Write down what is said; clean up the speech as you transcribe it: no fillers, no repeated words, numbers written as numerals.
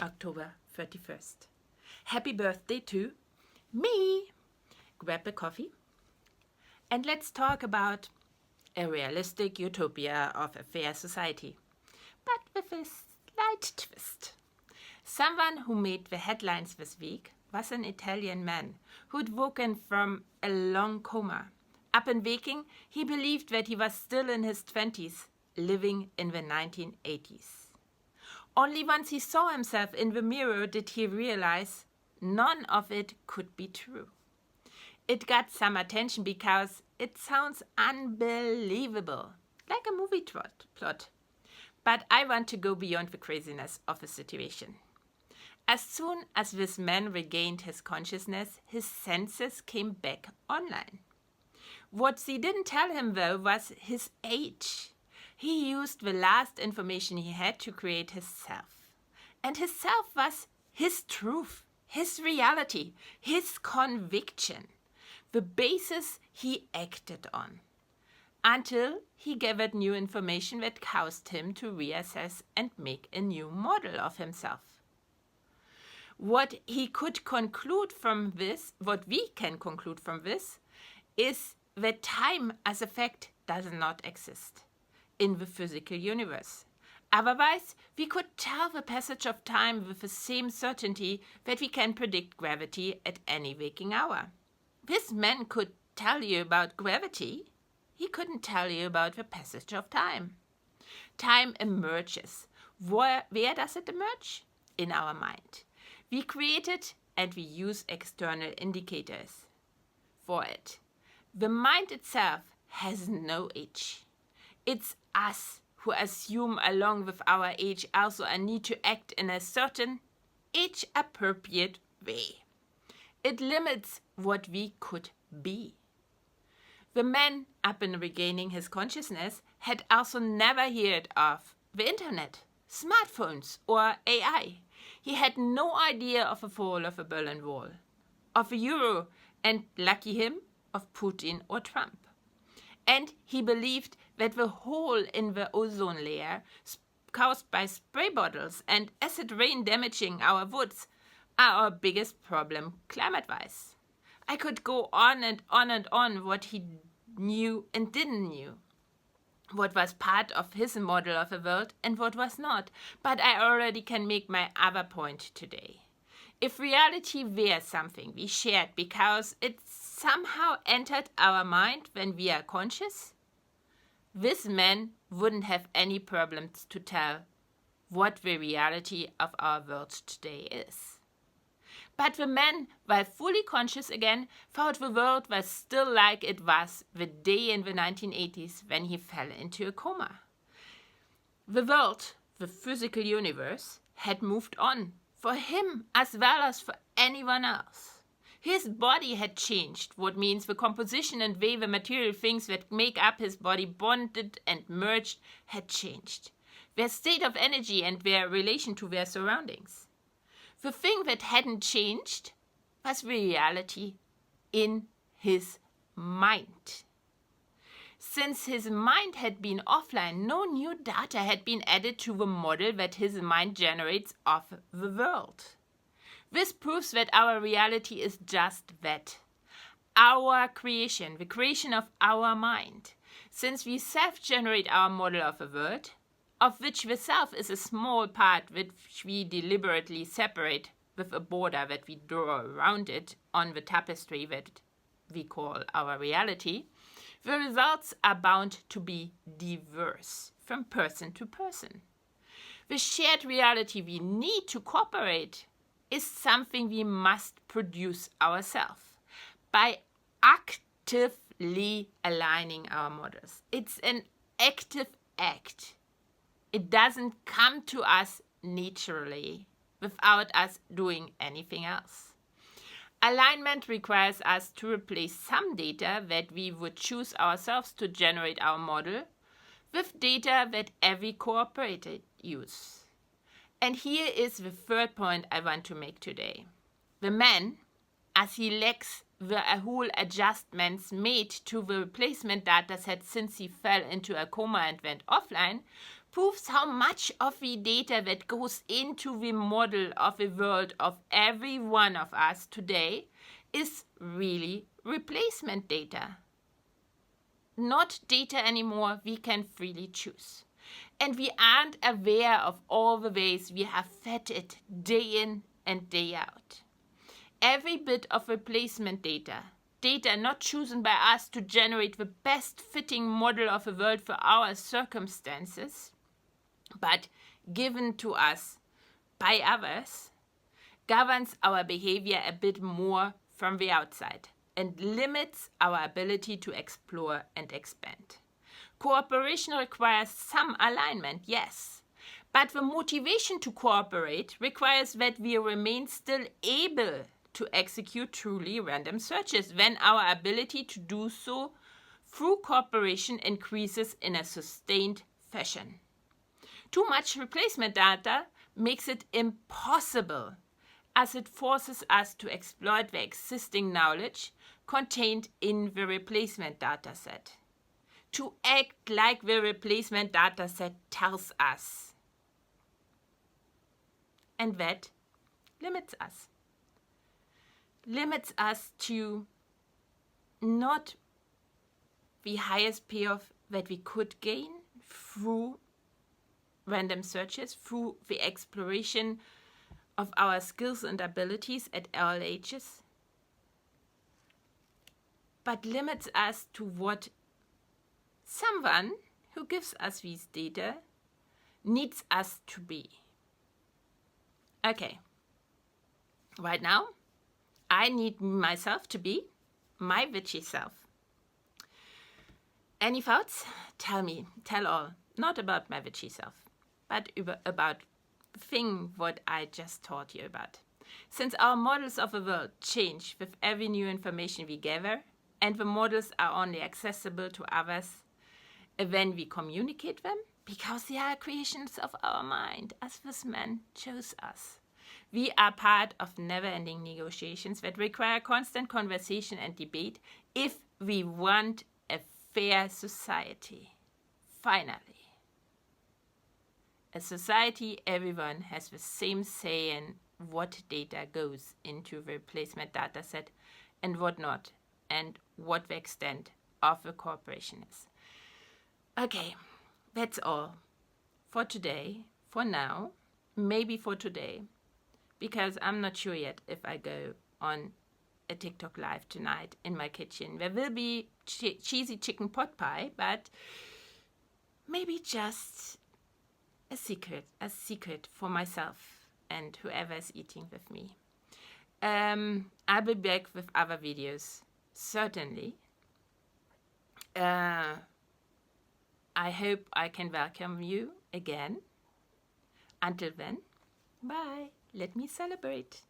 October 31st. Happy birthday to me! Grab a coffee and let's talk about a realistic utopia of a fair society, but with a slight twist. Someone who made the headlines this week was an Italian man who'd woken from a long coma. Upon waking, he believed that he was still in his 20s, living in the 1980s. Only once he saw himself in the mirror did he realize none of it could be true. It got some attention because it sounds unbelievable, like a movie plot. But I want to go beyond the craziness of the situation. As soon as this man regained his consciousness, his senses came back online. What they didn't tell him, though, was his age. He used the last information he had to create his self. And his self was his truth, his reality, his conviction, the basis he acted on, until he gathered new information that caused him to reassess and make a new model of himself. What we can conclude from this, is that time as a fact does not exist in the physical universe. Otherwise, we could tell the passage of time with the same certainty that we can predict gravity at any waking hour. This man could tell you about gravity. He couldn't tell you about the passage of time. Time emerges. Where does it emerge? In our mind. We create it and we use external indicators for it. The mind itself has no age. It's us who assume along with our age also a need to act in a certain age-appropriate way. It limits what we could be. The man, upon regaining his consciousness, had also never heard of the internet, smartphones, or AI. He had no idea of the fall of the Berlin Wall, of the euro, and, lucky him, of Putin or Trump. And he believed that the hole in the ozone layer caused by spray bottles and acid rain damaging our woods are our biggest problem climate-wise. I could go on and on and on what he knew and didn't knew, what was part of his model of the world and what was not, but I already can make my other point today. If reality were something we shared because it somehow entered our mind when we are conscious, this man wouldn't have any problems to tell what the reality of our world today is. But the man, while fully conscious again, thought the world was still like it was the day in the 1980s when he fell into a coma. The world, the physical universe, had moved on, for him as well as for anyone else. His body had changed, what means the composition and way the material things that make up his body bonded and merged had changed. Their state of energy and their relation to their surroundings. The thing that hadn't changed was reality in his mind. Since his mind had been offline, no new data had been added to the model that his mind generates of the world. This proves that our reality is just that. Our creation, the creation of our mind. Since we self-generate our model of the world, of which the self is a small part which we deliberately separate with a border that we draw around it on the tapestry that we call our reality, the results are bound to be diverse from person to person. The shared reality we need to cooperate is something we must produce ourselves by actively aligning our models. It's an active act. It doesn't come to us naturally without us doing anything else. Alignment requires us to replace some data that we would choose ourselves to generate our model with data that every cooperator uses. And here is the third point I want to make today. The man, as he lacks the whole adjustments made to the replacement data set since he fell into a coma and went offline, proves how much of the data that goes into the model of the world of every one of us today is really replacement data. Not data anymore we can freely choose. And we aren't aware of all the ways we have fed it day in and day out. Every bit of replacement data not chosen by us to generate the best fitting model of the world for our circumstances, but given to us by others, governs our behavior a bit more from the outside and limits our ability to explore and expand. Cooperation requires some alignment, yes, but the motivation to cooperate requires that we remain still able to execute truly random searches when our ability to do so through cooperation increases in a sustained fashion. Too much replacement data makes it impossible, as it forces us to exploit the existing knowledge contained in the replacement dataset, to act like the replacement dataset tells us. And that limits us. Limits us to not the highest payoff that we could gain through random searches, through the exploration of our skills and abilities at all ages, but limits us to what someone who gives us these data needs us to be. Okay, right now, I need myself to be my witchy self. Any thoughts? Tell me, tell all. Not about my witchy self, but about the thing what I just taught you about. Since our models of the world change with every new information we gather, and the models are only accessible to others when we communicate them, because they are creations of our mind, as this man chose us. We are part of never-ending negotiations that require constant conversation and debate if we want a fair society. Finally. A society everyone has the same say in what data goes into the replacement dataset and what not, and what the extent of the cooperation is. Okay, that's all for today, for now, maybe for today, because I'm not sure yet if I go on a TikTok live tonight in my kitchen. There will be cheesy chicken pot pie, but maybe just a secret for myself and whoever is eating with me. I'll be back with other videos, certainly. I hope I can welcome you again. Until then, bye. Let me celebrate.